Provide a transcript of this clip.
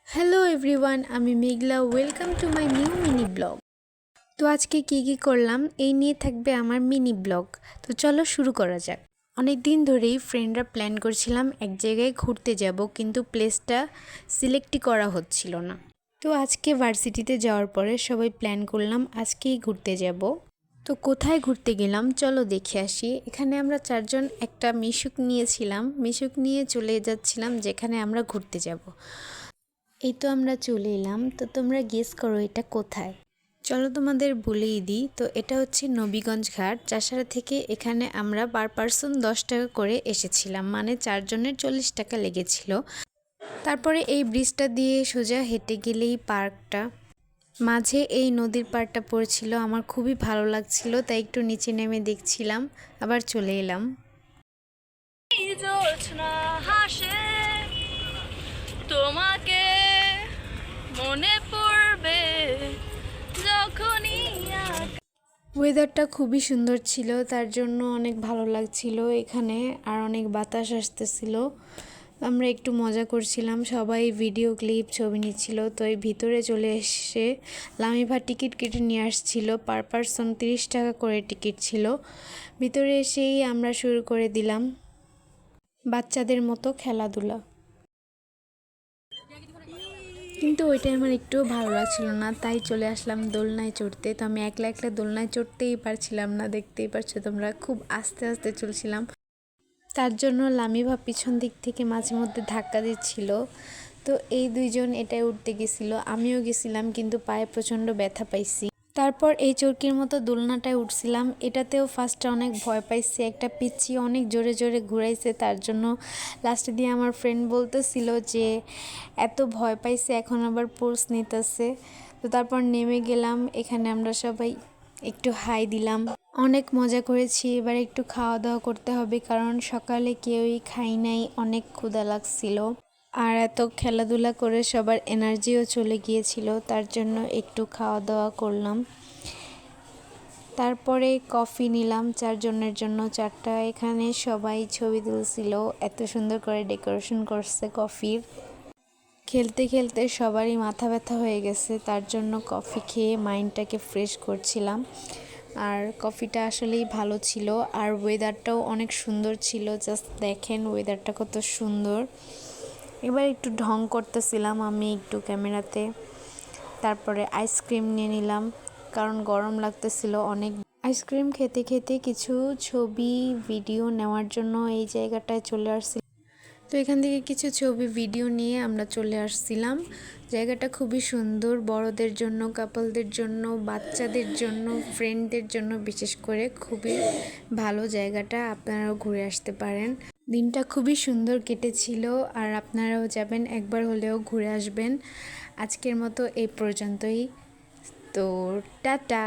Hello everyone, আমি Meghla. Welcome to my new mini blog. তো আজকে কি করলাম এই নিয়ে থাকবে আমার মিনি ব্লগ। তো চলো শুরু করা যাক। অনেক দিন ধরেই ফ্রেন্ডরা প্ল্যান করছিলাম এক জায়গায় ঘুরতে যাব, কিন্তু প্লেসটা সিলেক্টই করা হচ্ছিল না। তো আজকে ভার্সিটিতে যাওয়ার পরে সবাই প্ল্যান করলাম আজকেই ঘুরতে যাব। তো কোথায় ঘুরতে গেলাম চলো দেখে আসি। এখানে আমরা চারজন একটা মিশুক নিয়েছিলাম, মিশুক নিয়ে চলে যাচ্ছিলাম যেখানে আমরা ঘুরতে যাব। এই তো আমরা চলে এলাম। তো তোমরা গেস করো এটা কোথায়। চলো তোমাদের বলেই দিই। তো এটা হচ্ছে নবীগঞ্জ ঘাট। চাষারা থেকে এখানে আমরা পার পারসন 10 টাকা করে এসেছিলাম, মানে চারজনের 40 টাকা লেগেছিল। তারপরে এই ব্রিজটা দিয়ে সোজা হেঁটে গেলেই পার্কটা, মাঝে এই নদীর পাড়টা পড়ছিল। আমার খুবই ভালো লাগছিল, তাই একটু নিচে নেমে দেখছিলাম, আবার চলে এলাম। তোমাকে মনে পড়বে যখনই। ওয়েদারটা খুবই সুন্দর ছিল, তার জন্য অনেক ভালো লাগছিল এখানে, আর অনেক বাতাস আসতেছিল। আমরা একটু মজা করছিলাম, সবাই ভিডিও ক্লিপ ছবি নিচ্ছিল। তো এই ভিতরে চলে এসে লামিভা টিকিট কেটে নিয়ে আসছিল। পার পারসন 30 টাকা করে টিকিট ছিল। ভিতরে এসেই আমরা শুরু করে দিলাম বাচ্চাদের মতো খেলাধুলা। কিন্তু ওইটাই আমার একটু ভালো লাগছিল না, তাই চলে আসলাম দোলনায় চড়তে। তো আমি একলা একলা দোলনায় চড়তেই পারছিলাম না, দেখতেই পারছো তোমরা, খুব আস্তে আস্তে চলছিলাম। তার জন্য লামিভা পিছন দিক থেকে মাঝে মধ্যে ধাক্কা দিচ্ছিল। তো এই দুইজন এটাই উঠতে গেছিল, আমিও গেছিলাম, কিন্তু পায়ে প্রচণ্ড ব্যথা পাইছি। তারপর এই চরকির মতো দোলনাটায় উঠছিলাম। এটাতেও ফার্স্টে অনেক ভয় পাইছি, একটা পিচ্ছি অনেক জোরে জোরে ঘুরাইছে। তার জন্য লাস্টে দিয়ে আমার ফ্রেন্ড বলতেছিল যে এত ভয় পাইছে এখন আবার পোজ নিতেছে। তো তারপর নেমে গেলাম। এখানে আমরা সবাই একটু হাই দিলাম, অনেক মজা করেছি। এবার একটু খাওয়া দাওয়া করতে হবে, কারণ সকালে কেউই খাই নাই, অনেক ক্ষুধা লাগছিল। আর এত খেলাধুলা করে সবার এনার্জিও চলে গিয়েছিল, তার জন্য একটু খাওয়া দাওয়া করলাম। তারপরে কফি নিলাম চারজনের জন্য 4টা। এখানে সবাই ছবি তুলছিল, এত সুন্দর করে ডেকোরেশন করছে কফির। খেলতে খেলতে সবারই মাথা ব্যথা হয়ে গেছে, তার জন্য কফি খেয়ে মাইন্ডটাকে ফ্রেশ করছিলাম। আর কফিটা আসলেই ভালো ছিল, আর ওয়েদারটাও অনেক সুন্দর ছিল। জাস্ট দেখেন ওয়েদারটা কত সুন্দর। এবার একটু ঢং করতেছিলাম আমি একটু ক্যামেরাতে। তারপরে আইসক্রিম নিয়ে নিলাম, কারণ গরম লাগতেছিল অনেক। আইসক্রিম খেতে খেতে কিছু ছবি ভিডিও নেওয়ার জন্য এই জায়গাটায় চলে আসছি। তো এখান থেকে কিছু ছবি ভিডিও নিয়ে আমরা চলে আসছিলাম। জায়গাটা খুবই সুন্দর, বড়দের জন্য, কাপলদের জন্য, বাচ্চাদের জন্য, ফ্রেন্ডদের জন্য বিশেষ করে খুবই ভালো জায়গাটা। আপনারাও ঘুরে আসতে পারেন। দিনটা খুবই সুন্দর কেটেছিল, আর আপনারাও যাবেন, একবার হলেও ঘুরে আসবেন। আজকের মতো এই পর্যন্তই। তো টাটা।